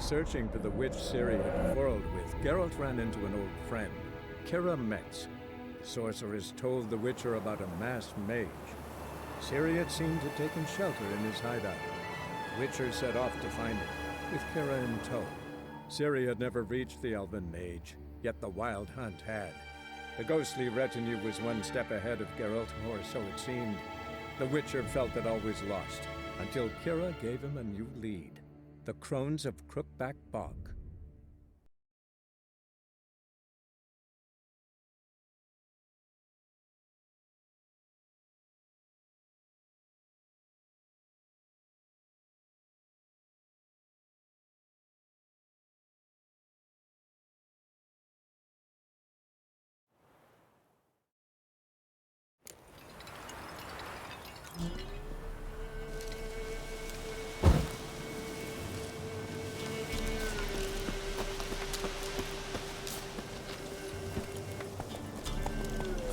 searching for the witch Ciri had quarreled with, Geralt ran into an old friend, Kira Metz. The sorceress told the Witcher about a masked mage. Ciri had seemed to have taken shelter in his hideout. The Witcher set off to find her, with Kira in tow. Ciri had never reached the elven mage, yet the wild hunt had. The ghostly retinue was one step ahead of Geralt, or so it seemed. The Witcher felt it always lost, until Kira gave him a new lead. The Crones of Crookback Bog.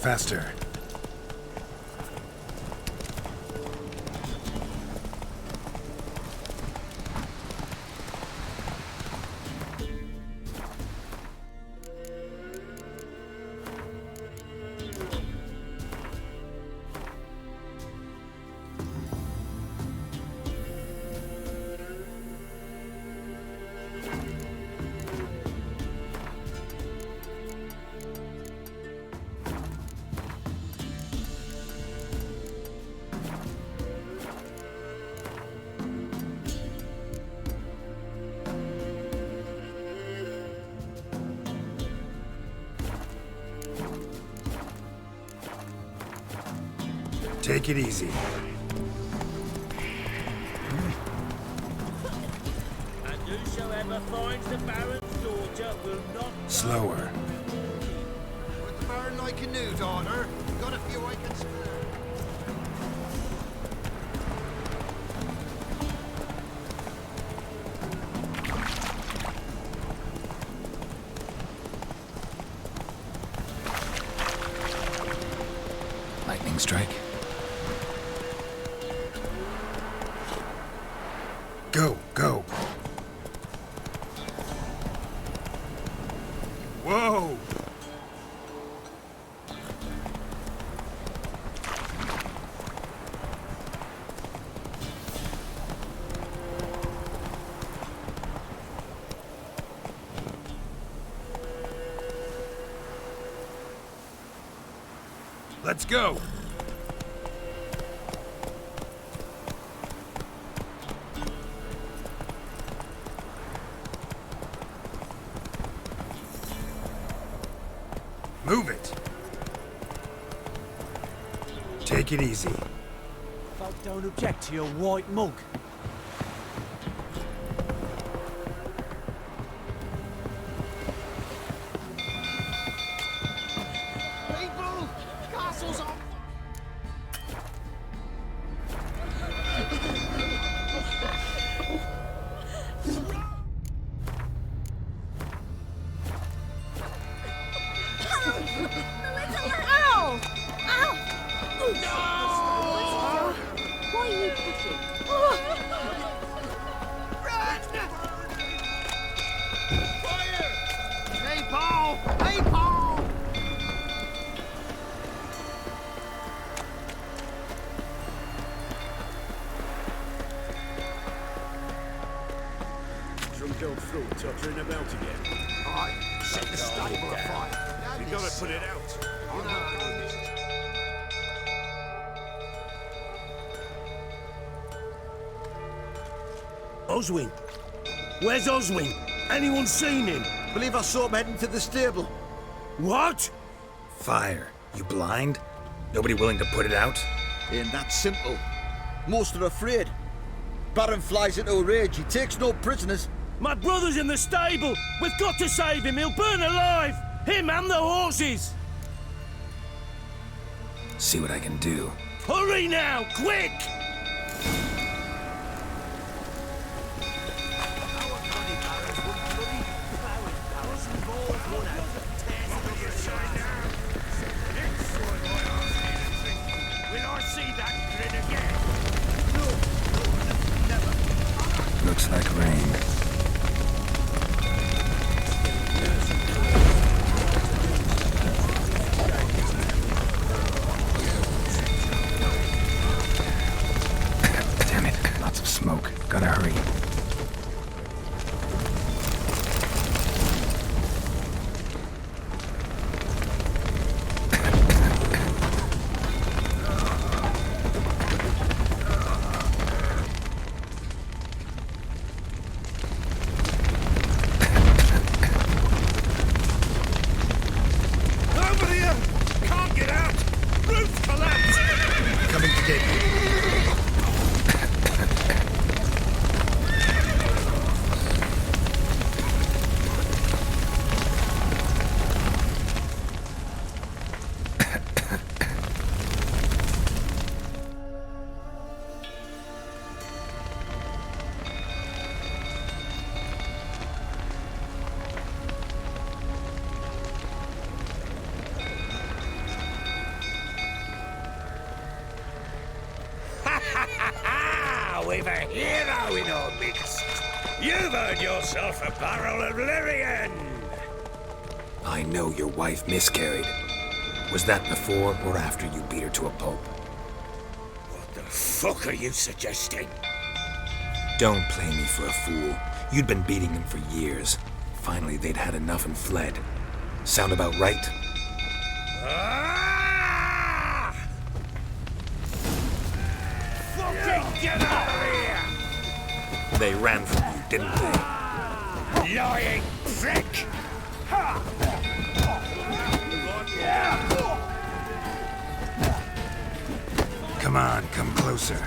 Faster. Take it easy. And whosoever finds the Baron's daughter will not... Slower. Would the Baron like a new daughter? Got a few I can spare. Lightning strike. Go, go. Whoa! Let's go! Move it! Take it easy. Folk don't object to your white mug. People! Castle's on! Ow! Ow! No! Why are you pushing? Fire! Hey, Paul! Hey, Paul! Drunk old fool tottering about again. Aye, set the stable afire. You gotta put it out. I'm not going this. Oswin! Where's Oswin? Anyone seen him? Believe I saw him heading to the stable. What? Fire. You blind? Nobody willing to put it out? Ain't that simple. Most are afraid. Baron flies into a rage. He takes no prisoners. My brother's in the stable! We've got to save him! He'll burn alive! Him and the horses! See what I can do. Hurry now! Quick! Looks like rain. smoke. Gotta hurry. Over here! Can't get out! Roof collapsed! Coming to get you. We've a hero in our midst. You've earned yourself a barrel of Lyrian. I know your wife miscarried. Was that before or after you beat her to a pulp? What the fuck are you suggesting? Don't play me for a fool. You'd been beating them for years. Finally, they'd had enough and fled. Sound about right? Ah! Fucking get out of here! They ran from you, didn't they? Lying prick! Come on, come closer.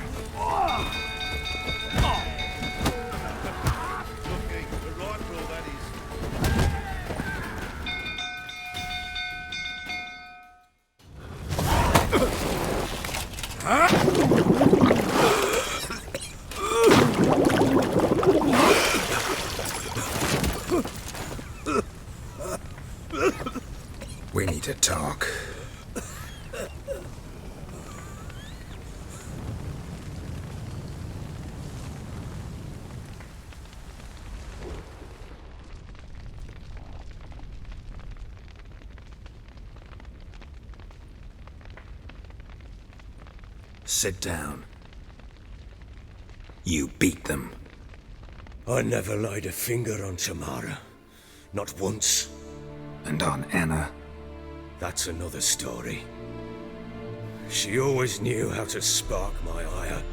We need to talk. Sit down. You beat them. I never laid a finger on Tamara. Not once. And on Anna. That's another story. She always knew how to spark my ire.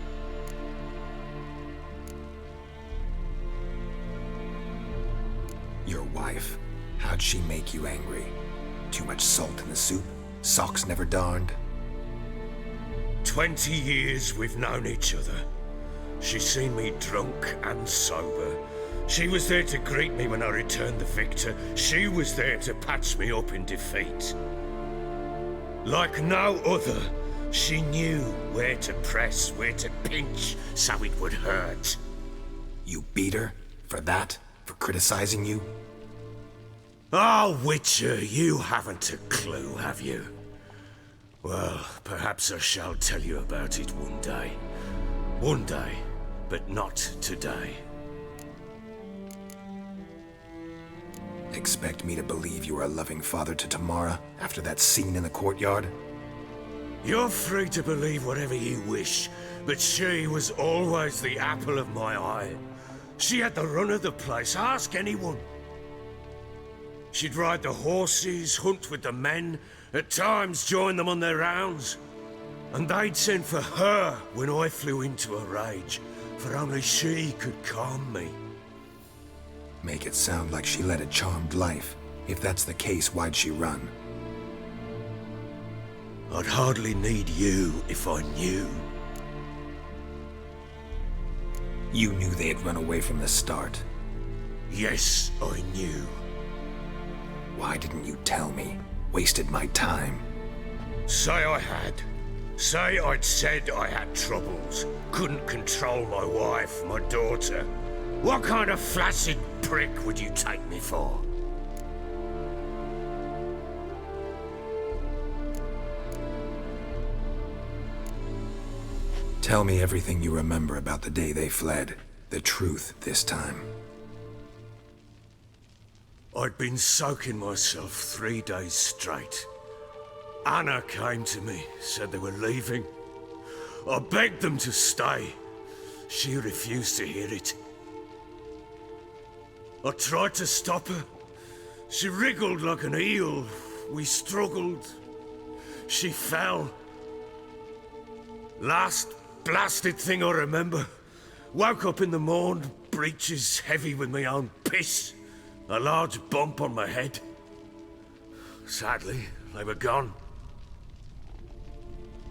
Your wife. How'd she make you angry? Too much salt in the soup? Socks never darned? 20 years we've known each other. She's seen me drunk and sober. She was there to greet me when I returned the victor. She was there to patch me up in defeat. Like no other, she knew where to press, where to pinch, so it would hurt. You beat her? For that? For criticizing you? Oh, Witcher, you haven't a clue, have you? Well, perhaps I shall tell you about it one day. One day, but not today. Expect me to believe you are a loving father to Tamara after that scene in the courtyard? You're free to believe whatever you wish, but she was always the apple of my eye. She had the run of the place, ask anyone. She'd ride the horses, hunt with the men, at times join them on their rounds. And they'd send for her when I flew into a rage, for only she could calm me. Make it sound like she led a charmed life. If that's the case, why'd she run? I'd hardly need you if I knew. You knew they had run away from the start. Yes, I knew. Why didn't you tell me? Wasted my time. Say I had. Say I'd said I had troubles. Couldn't control my wife, my daughter. What kind of flaccid prick would you take me for? Tell me everything you remember about the day they fled. The truth this time. I'd been soaking myself 3 days straight. Anna came to me, said they were leaving. I begged them to stay. She refused to hear it. I tried to stop her. She wriggled like an eel. We struggled. She fell. Last blasted thing I remember. Woke up in the morn, breeches heavy with my own piss. A large bump on my head. Sadly, they were gone.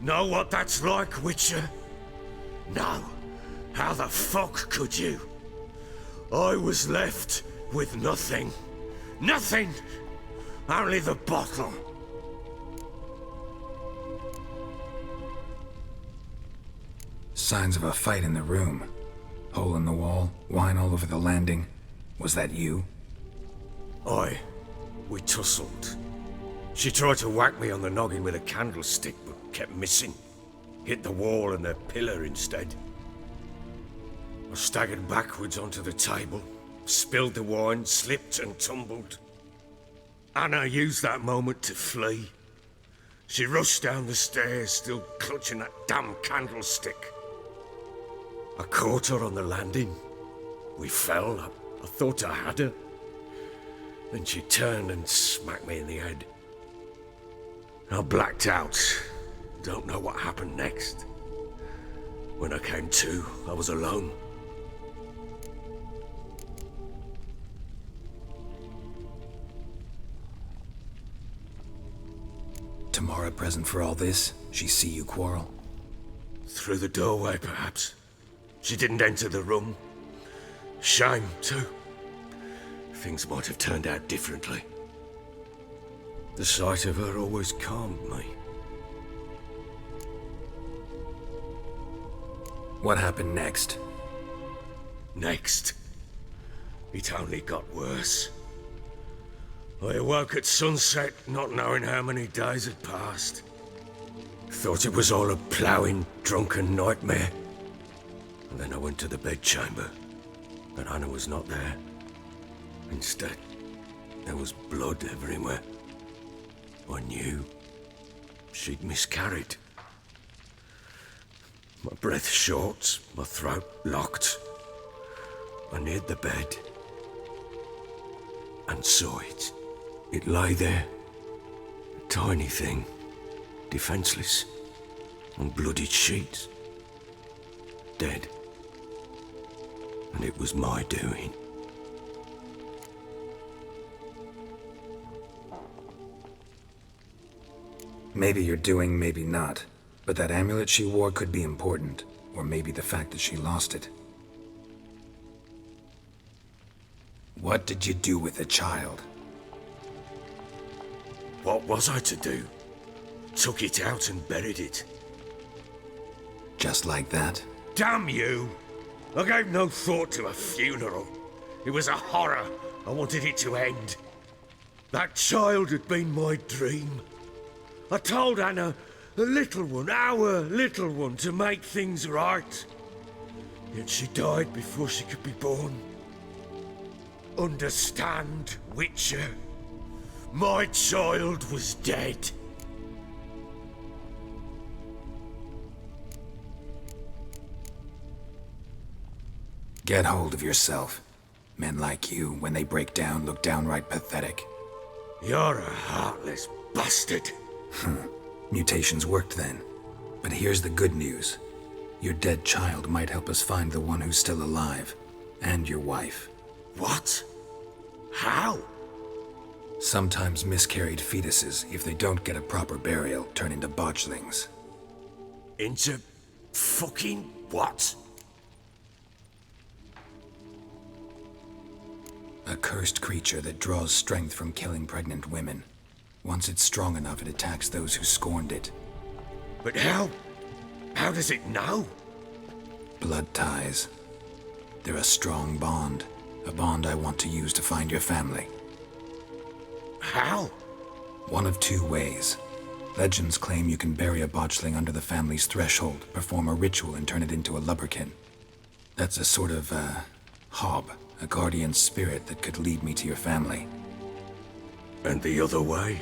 Know what that's like, Witcher? No. How the fuck could you? I was left with nothing. Nothing! Only the bottle. Signs of a fight in the room. Hole in the wall, wine all over the landing. Was that you? Aye. We tussled. She tried to whack me on the noggin with a candlestick, but kept missing. Hit the wall and a pillar instead. I staggered backwards onto the table, spilled the wine, slipped and tumbled. Anna used that moment to flee. She rushed down the stairs, still clutching that damn candlestick. I caught her on the landing. We fell. I thought I had her. Then she turned and smacked me in the head. I blacked out. Don't know what happened next. When I came to, I was alone. Tamara present for all this? She see you quarrel? Through the doorway, perhaps. She didn't enter the room. Shame, too. Things might have turned out differently. The sight of her always calmed me. What happened next? Next, it only got worse. I awoke at sunset, not knowing how many days had passed. Thought it was all a ploughing, drunken nightmare. And then I went to the bedchamber, but Anna was not there. Instead, there was blood everywhere. I knew she'd miscarried. My breath short, my throat locked. I neared the bed and saw it. It lay there, a tiny thing, defenseless, on bloodied sheets, dead. And it was my doing. Maybe you're doing, maybe not. But that amulet she wore could be important. Or maybe the fact that she lost it. What did you do with the child? What was I to do? Took it out and buried it. Just like that? Damn you! I gave no thought to a funeral. It was a horror. I wanted it to end. That child had been my dream. I told Anna, the little one, our little one, to make things right. Yet she died before she could be born. Understand, Witcher? My child was dead. Get hold of yourself. Men like you, when they break down, look downright pathetic. You're a heartless bastard. Mutations worked then. But here's the good news. Your dead child might help us find the one who's still alive. And your wife. What? How? Sometimes miscarried fetuses, if they don't get a proper burial, turn into botchlings. Into fucking what? A cursed creature that draws strength from killing pregnant women. Once it's strong enough, it attacks those who scorned it. But how? How does it know? Blood ties. They're a strong bond. A bond I want to use to find your family. How? One of two ways. Legends claim you can bury a botchling under the family's threshold, perform a ritual, and turn it into a lubberkin. That's a sort of, hob, a guardian spirit that could lead me to your family. And the other way?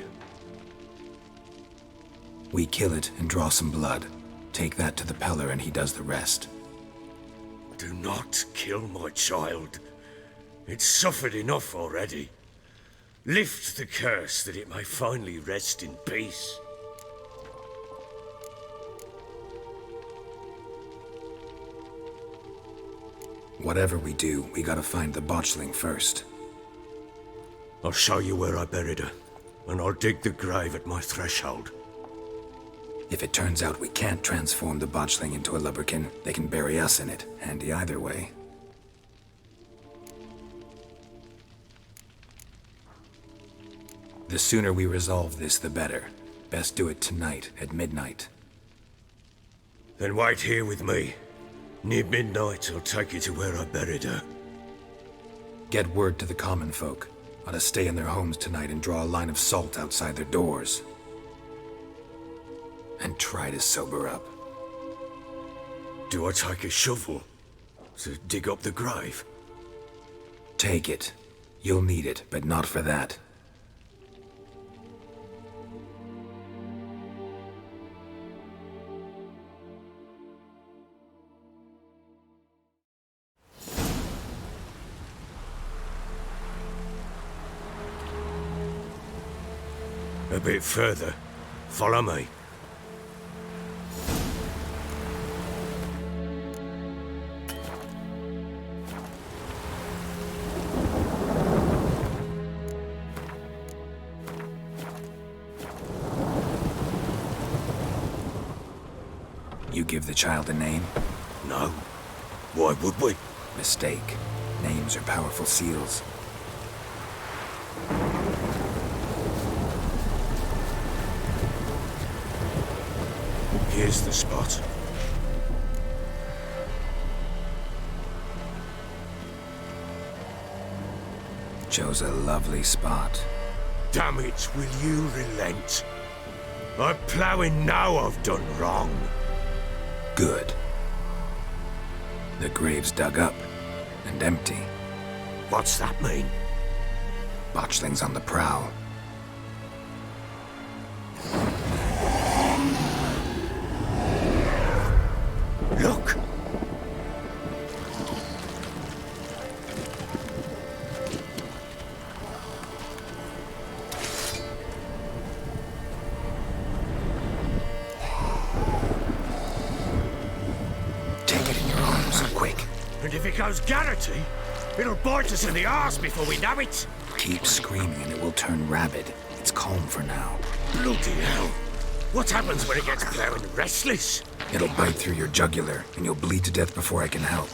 We kill it and draw some blood. Take that to the Peller and he does the rest. Do not kill my child. It's suffered enough already. Lift the curse that it may finally rest in peace. Whatever we do, we gotta find the botchling first. I'll show you where I buried her, and I'll dig the grave at my threshold. If it turns out we can't transform the botchling into a lubberkin, they can bury us in it. Handy either way. The sooner we resolve this, the better. Best do it tonight, at midnight. Then wait here with me. Near midnight, I'll take you to where I buried her. Get word to the common folk. Ought to stay in their homes tonight and draw a line of salt outside their doors. And try to sober up. Do I take a shovel to dig up the grave? Take it. You'll need it, but not for that. A bit further. Follow me. You give the child a name? No. Why would we? Mistake. Names are powerful seals. Here's the spot. Chose a lovely spot. Damn it, will you relent? I'm ploughing now I've done wrong. Good. The grave's dug up and empty. What's that mean? Botchling's on the prowl. Look! Take it in your arms, quick. And if it goes Garrity, it'll bite us in the arse before we know it. Keep screaming and it will turn rabid. It's calm for now. Bloody hell. What happens when it gets ploughing restless? It'll bite through your jugular, and you'll bleed to death before I can help.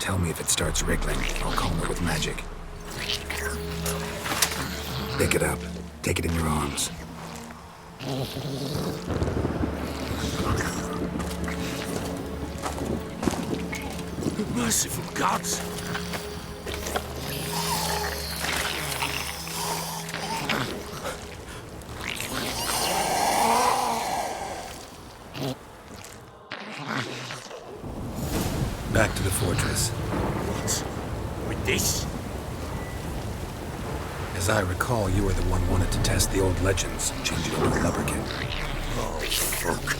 Tell me if it starts wriggling. I'll calm it with magic. Pick it up. Take it in your arms. Merciful gods! Back to the fortress. What? With this? As I recall, you were the one wanted to test the old legends, change it into a lubberkin. Oh, fuck.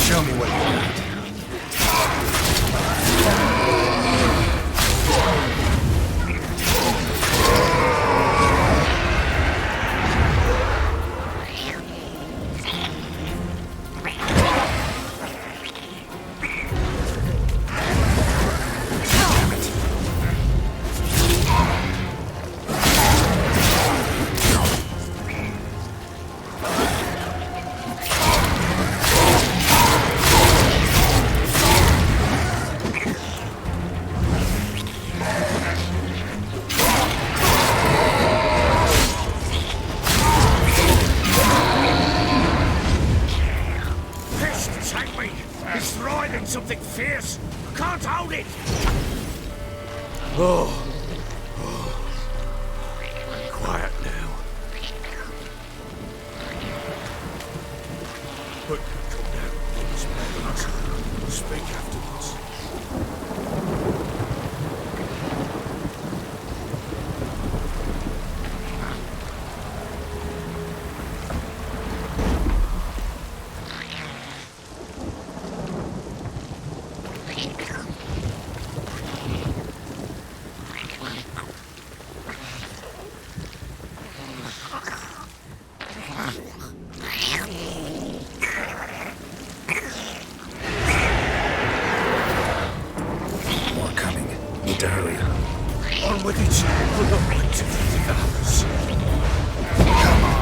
Show me what you got. Something fierce! I can't hold it! Oh. Quiet now. But come down. Speak afterwards. To hurry. On with it! We're not like to visit the house. Come on.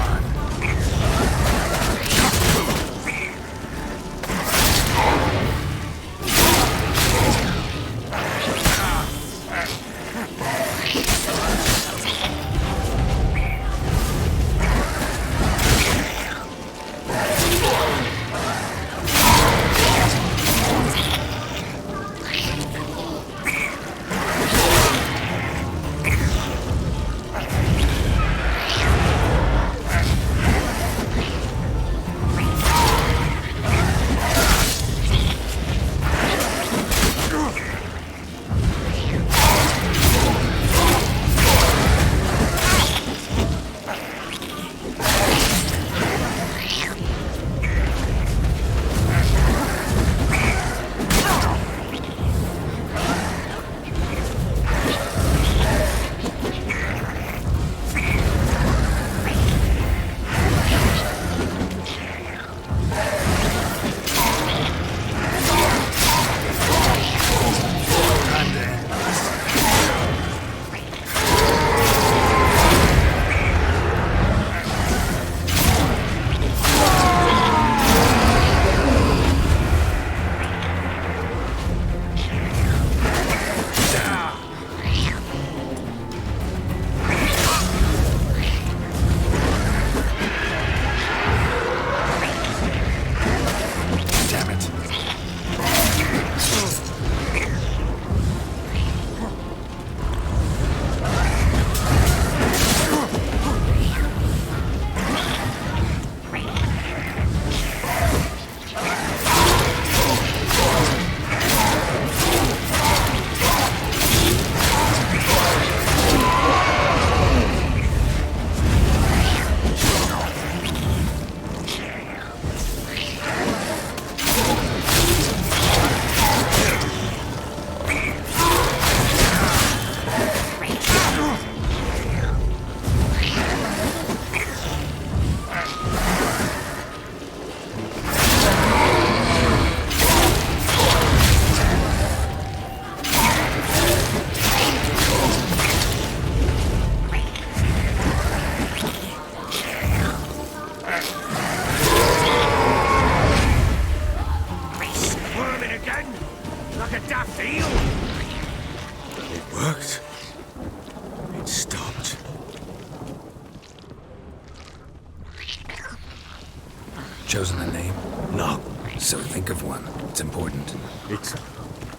Chosen a name? No. So think of one. It's important.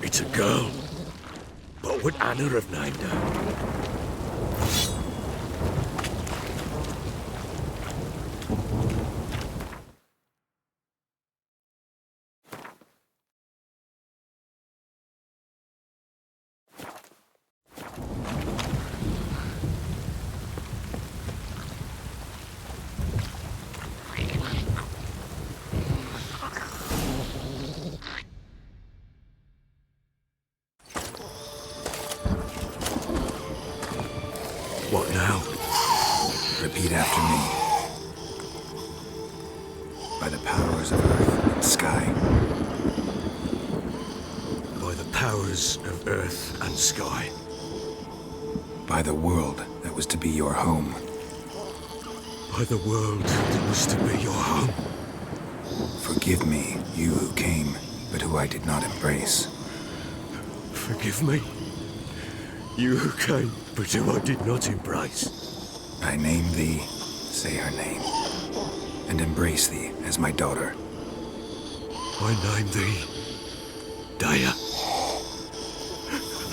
It's a girl. What would Anna have named her? What now? Repeat after me. By the powers of earth and sky. By the powers of earth and sky. By the world that was to be your home. By the world that was to be your home. Forgive me, you who came, but who I did not embrace. Forgive me. You who came, but who I did not embrace. I name thee, say her name, and embrace thee as my daughter. I name thee Daya,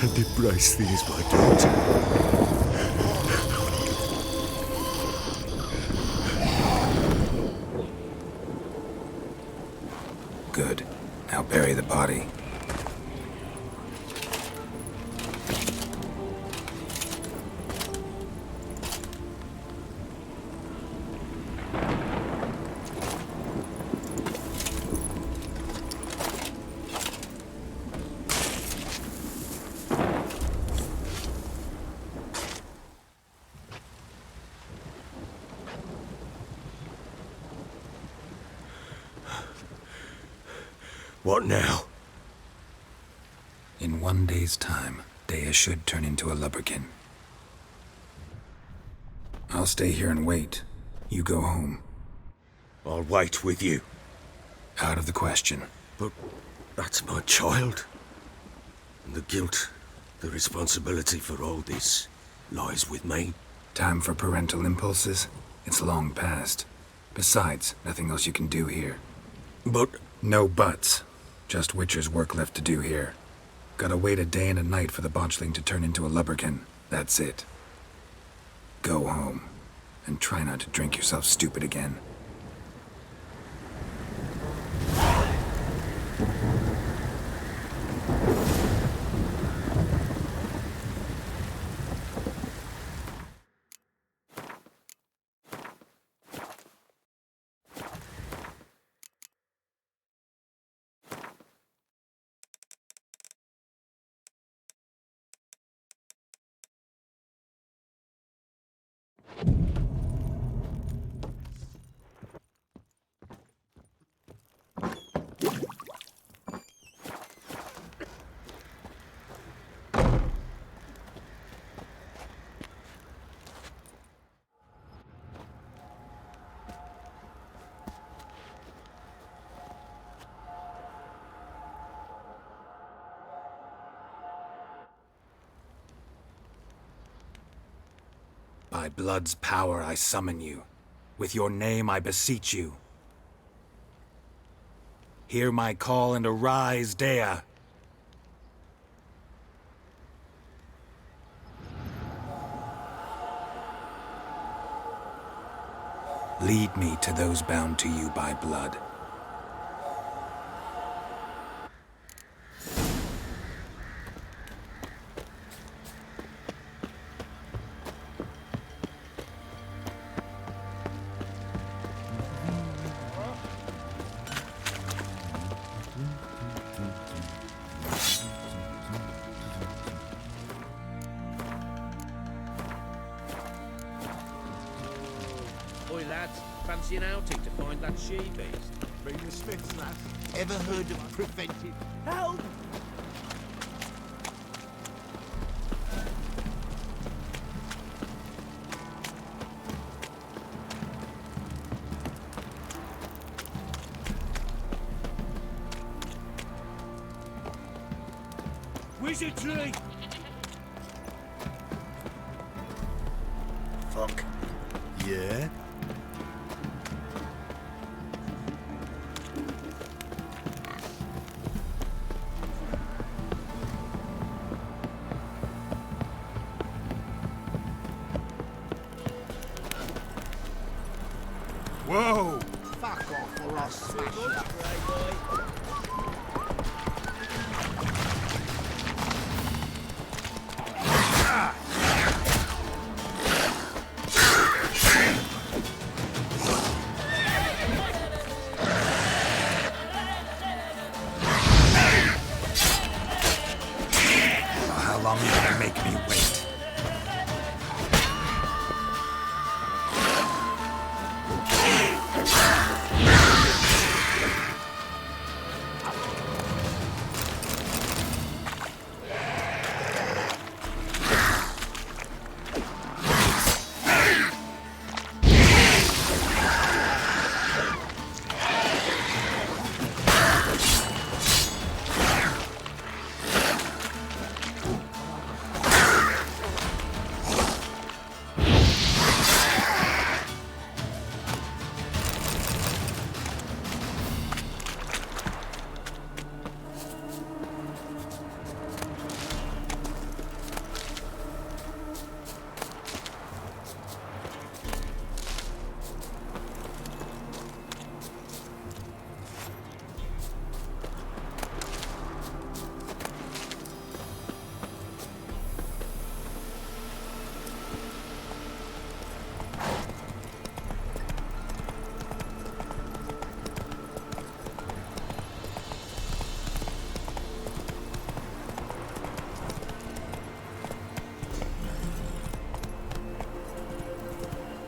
and embrace thee as my daughter. Good. Now bury the body. What now? In 1 day's time, Dea should turn into a lubberkin. I'll stay here and wait. You go home. I'll wait with you. Out of the question. But that's my child. And the guilt, the responsibility for all this lies with me. Time for parental impulses? It's long past. Besides, nothing else you can do here. But No buts. Just Witcher's work left to do here. Gotta wait a day and a night for the botchling to turn into a lubberkin. That's it. Go home. And try not to drink yourself stupid again. By blood's power I summon you. With your name I beseech you. Hear my call and arise, Dea. Lead me to those bound to you by blood. Oi lads, fancy an outing to find that she-beast? Bring the Smiths, lads. Ever heard of preventive help? Wizardry! Fuck. Yeah? Whoa! Fuck off or I'll smash you up. How long are you gonna make me wait?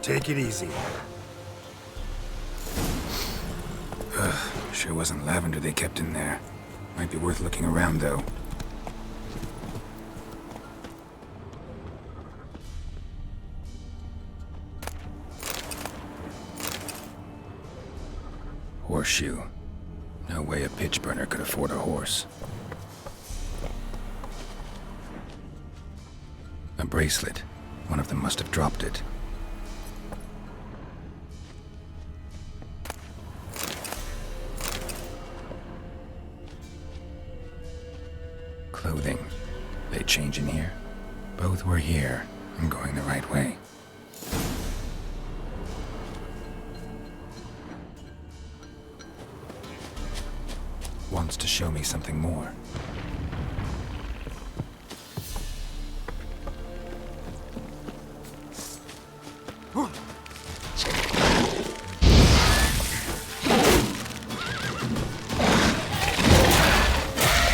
Take it easy. Sure wasn't lavender they kept in there. Might be worth looking around, though. Horseshoe. No way a pitch burner could afford a horse. A bracelet. One of them must have dropped it. Clothing. They change in here? Both were here. I'm going the right way. Wants to show me something more.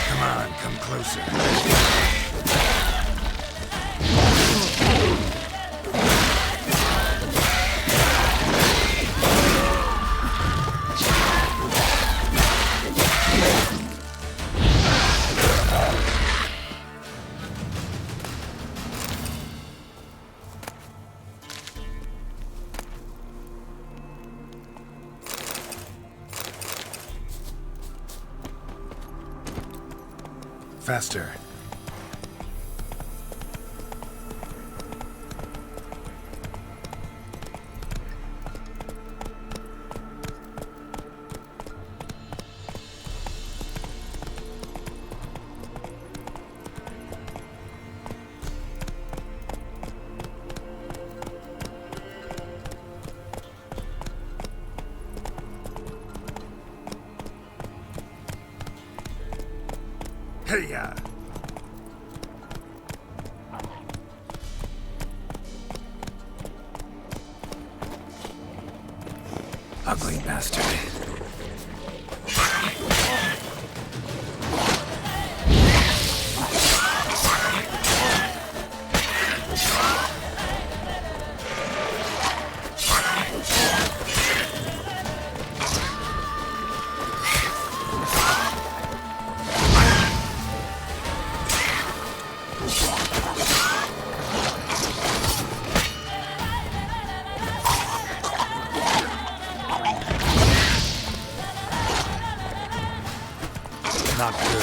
Come on, come closer. Faster. Hey-ya! Ugly bastard. Not good.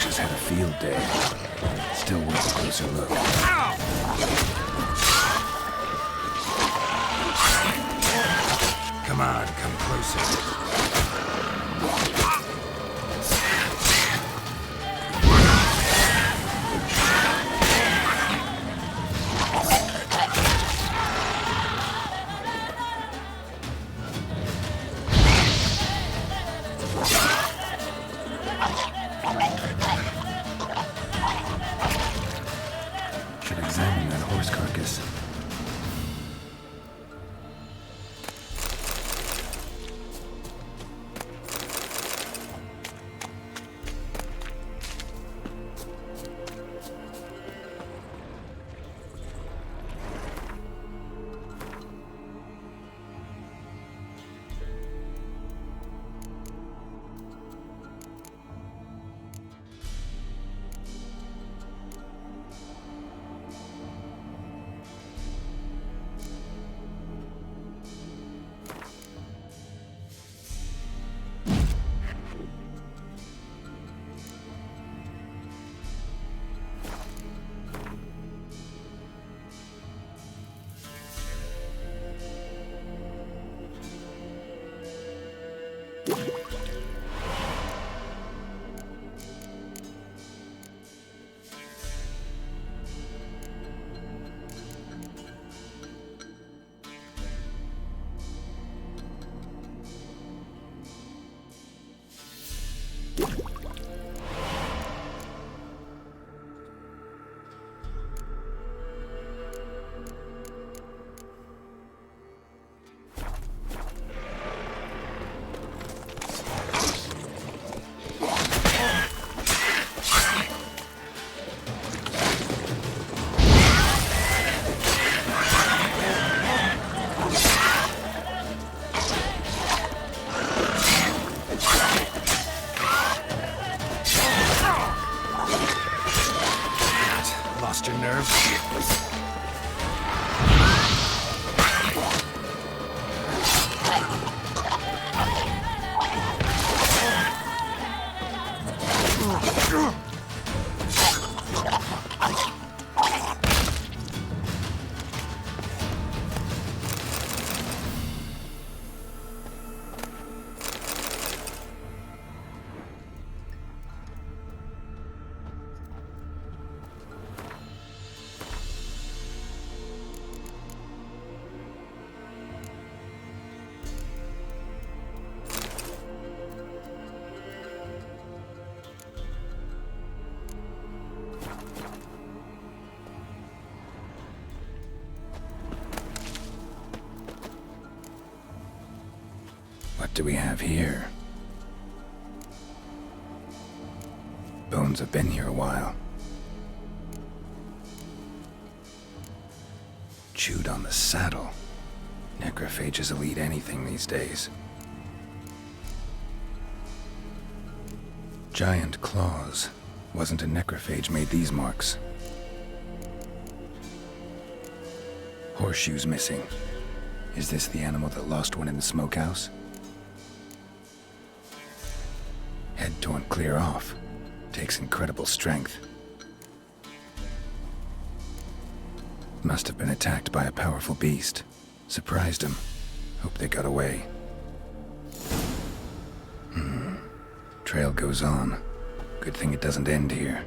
Just had a field day. Still worth a closer look. Come on, come closer. Should examine that horse carcass. What do we have here? Bones have been here a while. Chewed on the saddle. Necrophages will eat anything these days. Giant claws. Wasn't a necrophage made these marks. Horseshoes missing. Is this the animal that lost one in the smokehouse? Head torn clear off. Takes incredible strength. Must have been attacked by a powerful beast. Surprised him. Hope they got away. Trail goes on. Good thing it doesn't end here.